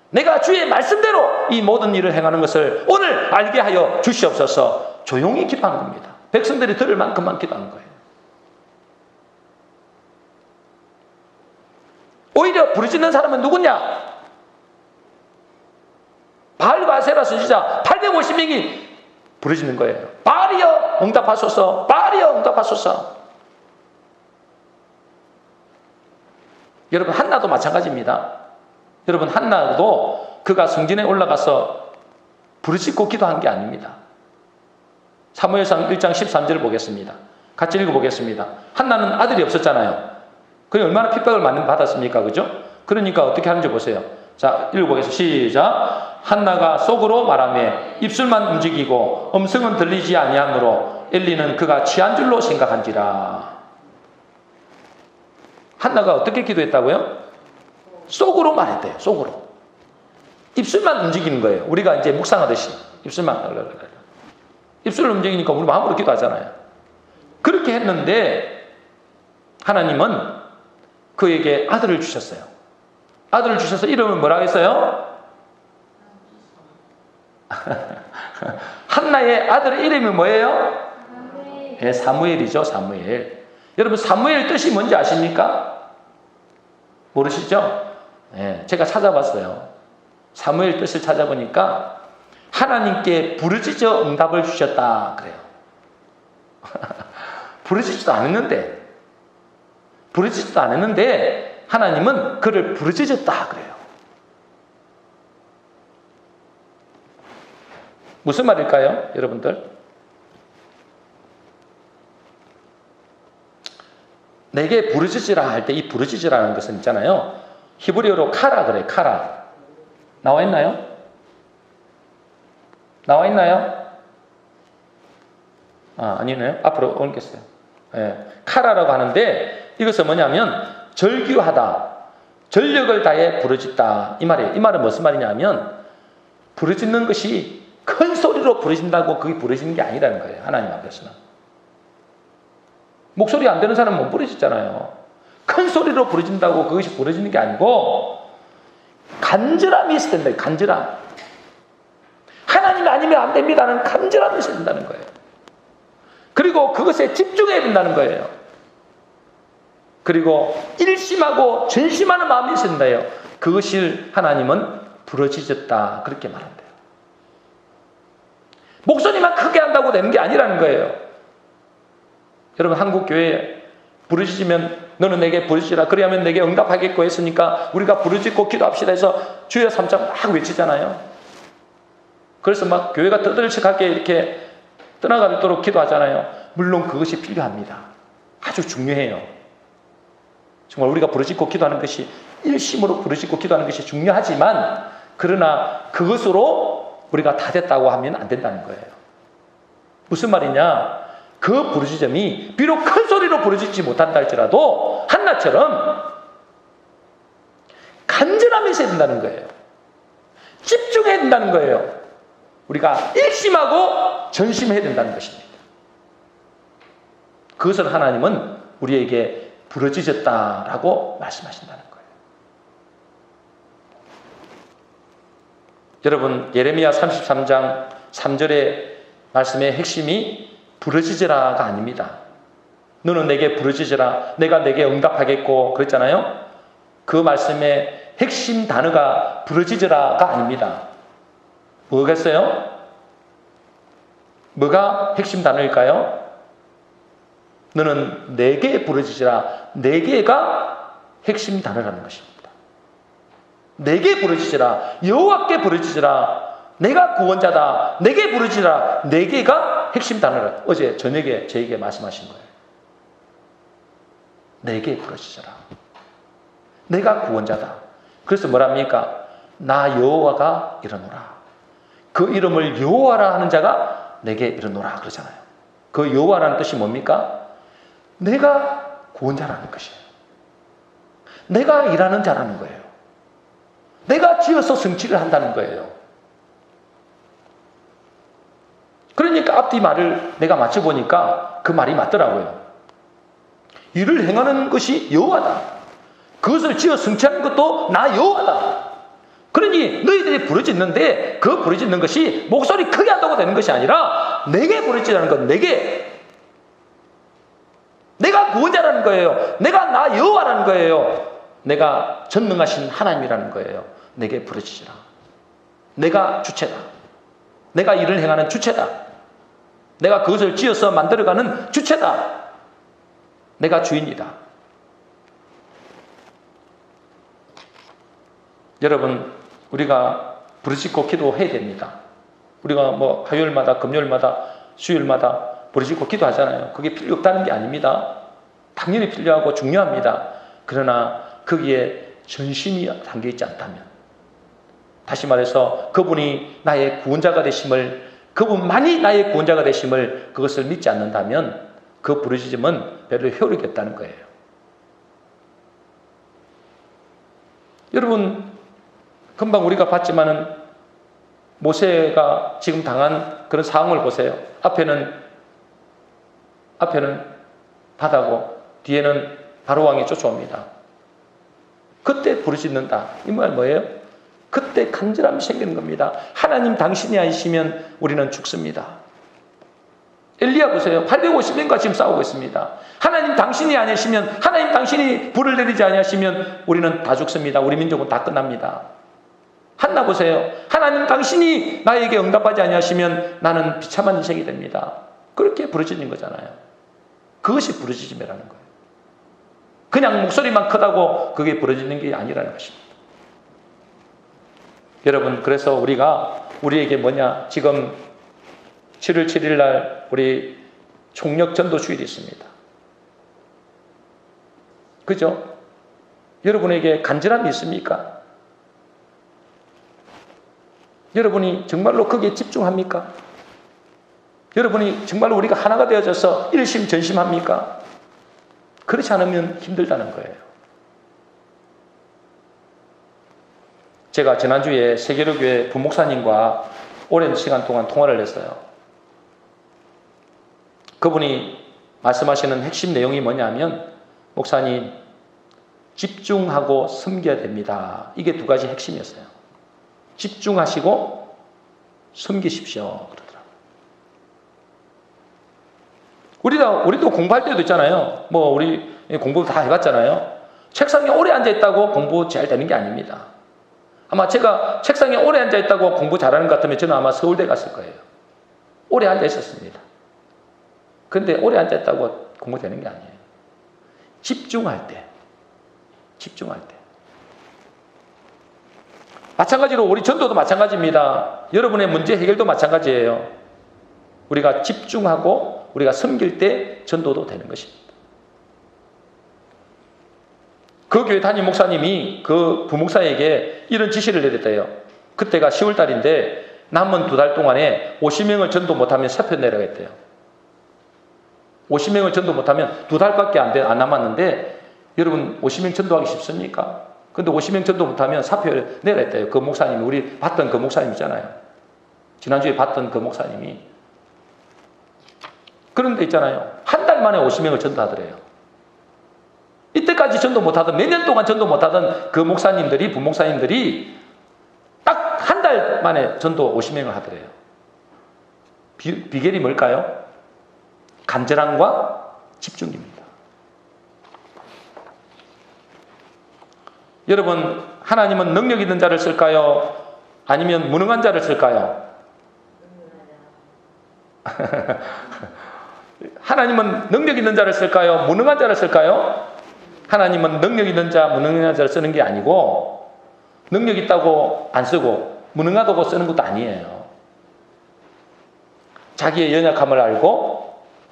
Speaker 1: 내가 주의 말씀대로 이 모든 일을 행하는 것을 오늘 알게 하여 주시옵소서. 조용히 기도하는 겁니다. 백성들이 들을 만큼만 기도하는 거예요. 오히려 부르짖는 사람은 누구냐? 바알과 아세라 선지자 850명이 부르짖는 거예요. 바알이여 응답하소서, 바알이여 응답하소서. 여러분 한나도 마찬가지입니다. 여러분 한나도 그가 성전에 올라가서 부르짖고 기도한 게 아닙니다. 사무엘상 1장 13절을 보겠습니다. 같이 읽어보겠습니다. 한나는 아들이 없었잖아요. 그게 얼마나 핍박을 많이 받았습니까? 그죠? 그러니까 어떻게 하는지 보세요. 자, 읽어보겠습니다. 시작. 한나가 속으로 말하며 입술만 움직이고 음성은 들리지 아니하므로 엘리는 그가 취한 줄로 생각한지라. 한나가 어떻게 기도했다고요? 속으로 말했대요. 속으로. 입술만 움직이는 거예요. 우리가 이제 묵상하듯이 입술만. 입술을 움직이니까 우리 마음으로 기도하잖아요. 그렇게 했는데 하나님은 그에게 아들을 주셨어요. 아들을 주셔서 이름을 뭐라고 했어요? 한나의 아들의 이름이 뭐예요? 네, 사무엘이죠. 사무엘. 여러분 사무엘 뜻이 뭔지 아십니까? 모르시죠? 네, 제가 찾아봤어요. 사무엘 뜻을 찾아보니까 하나님께 부르짖어 응답을 주셨다 그래요. 부르짖지도 않았는데 하나님은 그를 부르짖었다 그래요. 무슨 말일까요, 여러분들? 내게 부르짖으라 할 때 이 부르짖으라는 것은 있잖아요. 히브리어로 카라 그래, 카라. 나와 있나요? 나와 있나요? 아니네요. 앞으로 옮겼어요. 예, 카라라고 하는데 이것은 뭐냐면 절규하다, 전력을 다해 부르짖다 이 말이에요. 이 말은 무슨 말이냐면 부르짖는 것이 큰 소리로 부르짖는다고 그게 부르짖는 게 아니라는 거예요. 하나님 앞에서는. 목소리 안 되는 사람은 못 부르짖잖아요. 큰 소리로 부르짖는다고 그것이 부르짖는 게 아니고 간절함이 있어야 된다. 간절함. 하나님 아니면 안 됩니다는 간절함이 있어야 된다는 거예요. 그리고 그것에 집중해야 된다는 거예요. 그리고 일심하고 전심하는 마음이 있어야 된다요. 그것을 하나님은 부르짖었다 그렇게 말한대요. 목소리만 크게 한다고 되는 게 아니라는 거예요. 여러분 한국 교회에 부르짖으면 너는 내게 부르짖으라 그리하면 내게 응답하겠고 했으니까 우리가 부르짖고 기도합시다 해서 주여 삼자 막 외치잖아요. 그래서 막 교회가 떠들썩하게 이렇게 떠나가도록 기도하잖아요. 물론 그것이 필요합니다. 아주 중요해요. 정말 우리가 부르짖고 기도하는 것이 일심으로 부르짖고 기도하는 것이 중요하지만 그러나 그것으로 우리가 다 됐다고 하면 안 된다는 거예요. 무슨 말이냐? 그 부르짖음이 비록 큰 소리로 부르짖지 못한다 할지라도 한나처럼 간절함이 있어야 된다는 거예요. 집중해야 된다는 거예요. 우리가 일심하고 전심해야 된다는 것입니다. 그것을 하나님은 우리에게 부르짖었다라고 말씀하신다는 거예요. 여러분 예레미야 33장 3절의 말씀의 핵심이 부르짖으라가 아닙니다. 너는 내게 부르짖으라 내가 내게 응답하겠고 그랬잖아요. 그 말씀의 핵심 단어가 부르짖으라가 아닙니다. 뭐겠어요? 뭐가 핵심 단어일까요? 너는 내게 부르짖으라. 내게가 핵심 단어라는 것입니다. 내게 부르짖으라. 여호와께 부르짖으라. 내가 구원자다. 내게 부르짖으라. 내게가 핵심 단어라. 어제 저녁에 저에게 말씀하신 거예요. 내게 부르짖으라. 내가 구원자다. 그래서 뭐랍니까? 나 여호와가 이르노라. 그 이름을 여호와라 하는 자가 내게 이르노라 그러잖아요. 그 여호와라는 뜻이 뭡니까? 내가 구원자라는 것이에요. 내가 일하는 자라는 거예요. 내가 지어서 성취를 한다는 거예요. 그러니까 앞뒤 말을 내가 맞춰보니까 그 말이 맞더라고요. 일을 행하는 것이 여호와다. 그것을 지어 성취하는 것도 나 여호와다. 그러니 너희들이 부르짖는데 그 부르짖는 것이 목소리 크게 한다고 되는 것이 아니라 내게 부르짖으라는 건 내가 구원자라는 거예요. 내가 나 여호와라는 거예요. 내가 전능하신 하나님이라는 거예요. 내게 부르짖으라. 내가 주체다. 내가 일을 행하는 주체다. 내가 그것을 지어서 만들어가는 주체다. 내가 주인이다. 여러분 우리가 부르짖고 기도해야 됩니다. 우리가 뭐 화요일마다 금요일마다 수요일마다 부르짖고 기도하잖아요. 그게 필요 없다는 게 아닙니다. 당연히 필요하고 중요합니다. 그러나 거기에 전심이 담겨있지 않다면 다시 말해서 그분이 나의 구원자가 되심을 그분만이 나의 구원자가 되심을 그것을 믿지 않는다면 그 부르짖음은 별로 효력이 없다는 거예요. 여러분 금방 우리가 봤지만은 모세가 지금 당한 그런 상황을 보세요. 앞에는 바다고 뒤에는 바로왕이 쫓아옵니다. 그때 부르짖는다. 이 말 뭐예요? 그때 간절함이 생기는 겁니다. 하나님 당신이 아니시면 우리는 죽습니다. 엘리야 보세요. 850년과 지금 싸우고 있습니다. 하나님 당신이 아니시면 하나님 당신이 불을 내리지 아니하시면 우리는 다 죽습니다. 우리 민족은 다 끝납니다. 한나 보세요. 하나님 당신이 나에게 응답하지 아니하시면 나는 비참한 인생이 됩니다. 그렇게 부르짖는 거잖아요. 그것이 부르짖음이라는 거예요. 그냥 목소리만 크다고 그게 부르짖는 게 아니라는 것입니다. 여러분 그래서 우리에게 뭐냐 지금 7월 7일 날 우리 총력 전도 주일이 있습니다. 그죠? 여러분에게 간절함이 있습니까? 여러분이 정말로 거기에 집중합니까? 여러분이 정말로 우리가 하나가 되어져서 일심전심합니까? 그렇지 않으면 힘들다는 거예요. 제가 지난주에 세계로교회 부목사님과 오랜 시간 동안 통화를 했어요. 그분이 말씀하시는 핵심 내용이 뭐냐면, 목사님, 집중하고 섬겨야 됩니다. 이게 두 가지 핵심이었어요. 집중하시고 섬기십시오. 그러더라고요. 우리도 공부할 때도 있잖아요. 뭐, 우리 공부 다 해봤잖아요. 책상에 오래 앉아있다고 공부 잘 되는 게 아닙니다. 아마 제가 책상에 오래 앉아있다고 공부 잘하는 것 같으면 저는 아마 서울대 갔을 거예요. 오래 앉아있었습니다. 근데 오래 앉아있다고 공부 되는 게 아니에요. 집중할 때. 마찬가지로 우리 전도도 마찬가지입니다. 여러분의 문제 해결도 마찬가지예요. 우리가 집중하고 우리가 섬길 때 전도도 되는 것입니다. 그 교회 담임 목사님이 그 부목사에게 이런 지시를 내렸대요. 그때가 10월 달인데 남은 2달 동안에 50명을 전도 못하면 사표 내라고 했대요. 50명을 전도 못하면 2달밖에 안 남았는데, 여러분 50명 전도하기 쉽습니까? 근데 50명 전도 못하면 사표를 내라 했대요. 그 목사님이, 우리 봤던 그 목사님 있잖아요. 지난주에 봤던 그 목사님이. 그런데 있잖아요. 한 달 만에 50명을 전도하더래요. 이때까지 전도 못하던, 몇 년 동안 전도 못하던 그 목사님들이, 부목사님들이 딱 한 달 만에 전도 50명을 하더래요. 비결이 뭘까요? 간절함과 집중입니다. 여러분, 하나님은 능력 있는 자를 쓸까요? 아니면 무능한 자를 쓸까요? 하나님은 능력 있는 자를 쓸까요? 무능한 자를 쓸까요? 하나님은 능력 있는 자, 무능한 자를 쓰는 게 아니고, 능력 있다고 안 쓰고 무능하다고 쓰는 것도 아니에요. 자기의 연약함을 알고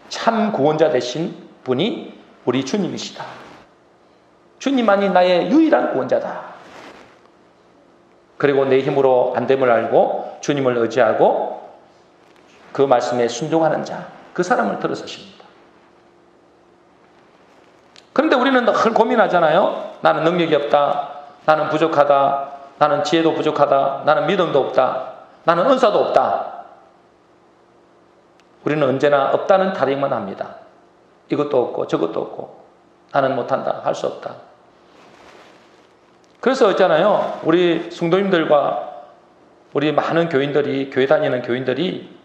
Speaker 1: 참 구원자 되신 분이 우리 주님이시다. 주님만이 나의 유일한 구원자다. 그리고 내 힘으로 안 됨을 알고 주님을 의지하고 그 말씀에 순종하는 자, 그 사람을 들어서십니다. 그런데 우리는 늘 고민하잖아요. 나는 능력이 없다. 나는 부족하다. 나는 지혜도 부족하다. 나는 믿음도 없다. 나는 은사도 없다. 우리는 언제나 없다는 타령만 합니다. 이것도 없고 저것도 없고 나는 못한다. 할 수 없다. 그래서 있잖아요. 우리 성도님들과 우리 많은 교인들이, 교회 다니는 교인들이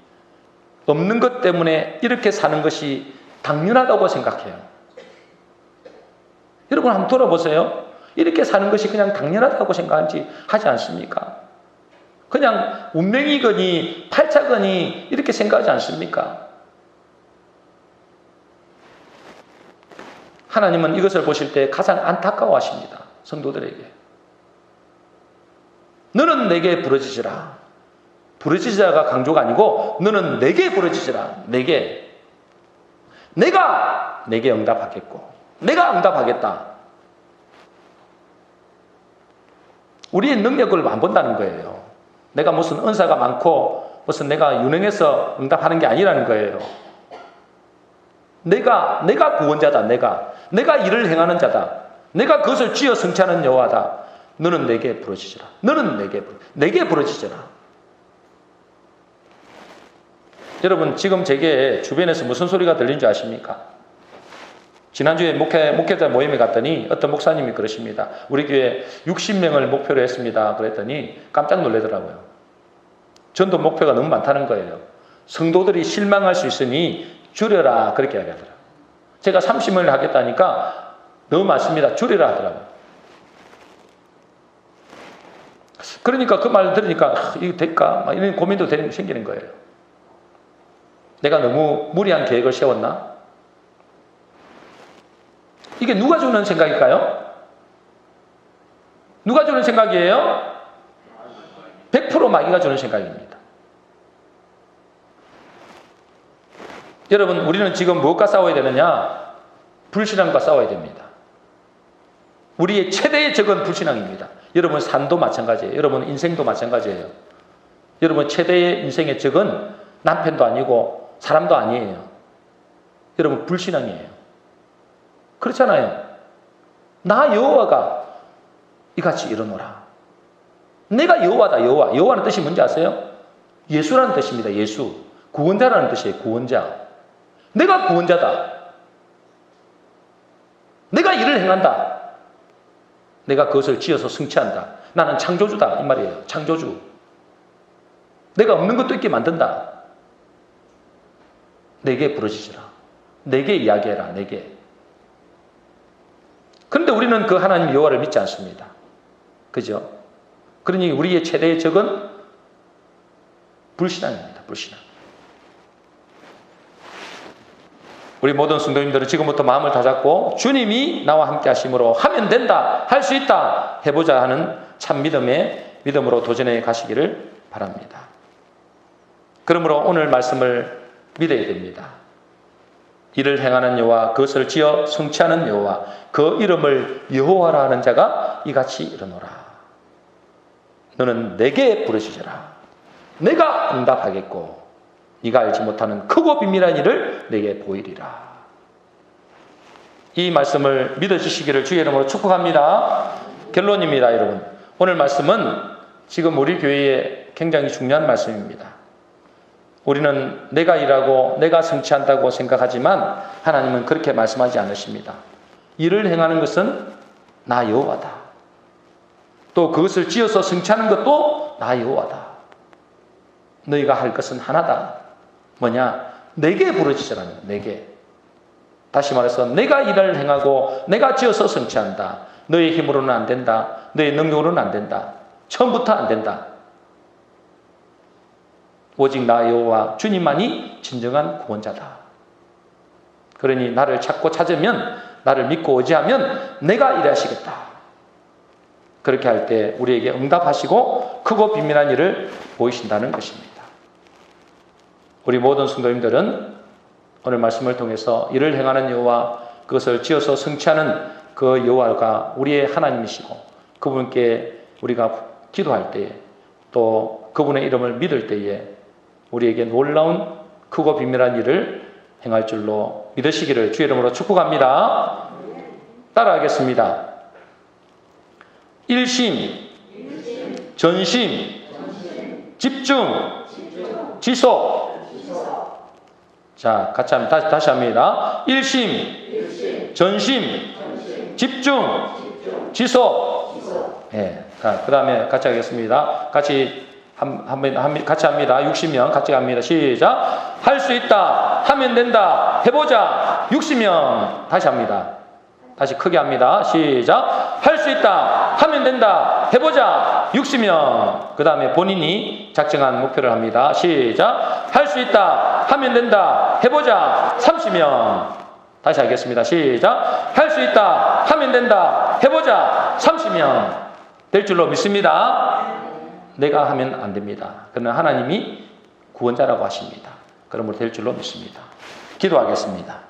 Speaker 1: 없는 것 때문에 이렇게 사는 것이 당연하다고 생각해요. 여러분 한번 돌아보세요. 이렇게 사는 것이 그냥 당연하다고 생각하지 하지 않습니까? 그냥 운명이거니 팔자거니 이렇게 생각하지 않습니까? 하나님은 이것을 보실 때 가장 안타까워하십니다. 성도들에게. 너는 내게 부르짖으라. 부르짖으라가 강조가 아니고 너는 내게 부르짖으라. 내게. 내가 내게 응답하겠고 내가 응답하겠다. 우리의 능력을 안 본다는 거예요. 내가 무슨 은사가 많고 무슨 내가 유능해서 응답하는 게 아니라는 거예요. 내가 구원자다. 내가 일을 행하는 자다. 내가 그것을 쥐어 성취하는 여호와다. 너는 내게 부르짖으라. 너는 내게 부르짖으라. 여러분 지금 제게 주변에서 무슨 소리가 들린 줄 아십니까? 지난주에 목회자 모임에 갔더니 어떤 목사님이 그러십니다. 우리 교회 60명을 목표로 했습니다. 그랬더니 깜짝 놀라더라고요. 전도 목표가 너무 많다는 거예요. 성도들이 실망할 수 있으니 줄여라. 그렇게 이야기하더라고요. 제가 30명을 하겠다니까 너무 많습니다. 줄여라 하더라고요. 그러니까 그 말을 들으니까 이거 될까? 막 이런 고민도 생기는 거예요. 내가 너무 무리한 계획을 세웠나? 이게 누가 주는 생각일까요? 누가 주는 생각이에요? 100% 마귀가 주는 생각입니다. 여러분, 우리는 지금 무엇과 싸워야 되느냐? 불신앙과 싸워야 됩니다. 우리의 최대의 적은 불신앙입니다. 여러분 삶도 마찬가지예요. 여러분 인생도 마찬가지예요. 여러분 최대의 인생의 적은 남편도 아니고 사람도 아니에요. 여러분 불신앙이에요. 그렇잖아요. 나 여호와가 이같이 이르노라. 내가 여호와다. 여호와. 여호와는 뜻이 뭔지 아세요? 예수라는 뜻입니다. 예수. 구원자라는 뜻이에요. 구원자. 내가 구원자다. 내가 일을 행한다. 내가 그것을 지어서 성취한다. 나는 창조주다. 이 말이에요. 창조주. 내가 없는 것도 있게 만든다. 내게 부르짖으라. 내게 이야기해라. 내게. 그런데 우리는 그 하나님 여호와를 믿지 않습니다. 그죠? 그러니 우리의 최대의 적은 불신앙입니다. 불신앙. 우리 모든 성도님들은 지금부터 마음을 다잡고 주님이 나와 함께 하심으로 하면 된다, 할 수 있다, 해보자 하는 참 믿음으로 도전해 가시기를 바랍니다. 그러므로 오늘 말씀을 믿어야 됩니다. 이를 행하는 여호와, 그것을 지어 성취하는 여호와, 그 이름을 여호와라 하는 자가 이같이 이르노라. 너는 내게 부르짖으라. 내가 응답하겠고 네가 알지 못하는 크고 비밀한 일을 내게 보이리라. 이 말씀을 믿어주시기를 주의 이름으로 축복합니다. 결론입니다, 여러분. 오늘 말씀은 지금 우리 교회에 굉장히 중요한 말씀입니다. 우리는 내가 일하고 내가 성취한다고 생각하지만 하나님은 그렇게 말씀하지 않으십니다. 일을 행하는 것은 나 여호와다. 또 그것을 지어서 성취하는 것도 나 여호와다. 너희가 할 것은 하나다. 뭐냐? 내게 부르짖으라는 거야. 내게. 다시 말해서 내가 일을 행하고 내가 지어서 성취한다. 너의 힘으로는 안 된다. 너의 능력으로는 안 된다. 처음부터 안 된다. 오직 나 여호와 주님만이 진정한 구원자다. 그러니 나를 찾고 찾으면, 나를 믿고 의지하면 내가 일하시겠다. 그렇게 할 때 우리에게 응답하시고 크고 비밀한 일을 보이신다는 것입니다. 우리 모든 성도님들은 오늘 말씀을 통해서 일을 행하는 여호와, 그것을 지어서 성취하는 그 여호와가 우리의 하나님이시고 그분께 우리가 기도할 때에 또 그분의 이름을 믿을 때에 우리에게 놀라운 크고 비밀한 일을 행할 줄로 믿으시기를 주의 이름으로 축복합니다. 따라하겠습니다. 일심, 전심, 집중, 지속. 자, 같이 합니다. 다시 합니다. 일심, 전심, 집중, 지속. 예. 자, 그 다음에 같이 하겠습니다. 같이 같이 합니다. 60명 같이 갑니다. 시작. 할 수 있다. 하면 된다. 해보자. 60명. 다시 합니다. 다시 크게 합니다. 시작. 할 수 있다. 하면 된다. 해보자. 60명. 그 다음에 본인이 작정한 목표를 합니다. 시작. 할 수 있다. 하면 된다. 해보자. 30명. 다시 하겠습니다. 시작. 할 수 있다. 하면 된다. 해보자. 30명. 될 줄로 믿습니다. 내가 하면 안 됩니다. 그러나 하나님이 구원자라고 하십니다. 그러므로 될 줄로 믿습니다. 기도하겠습니다.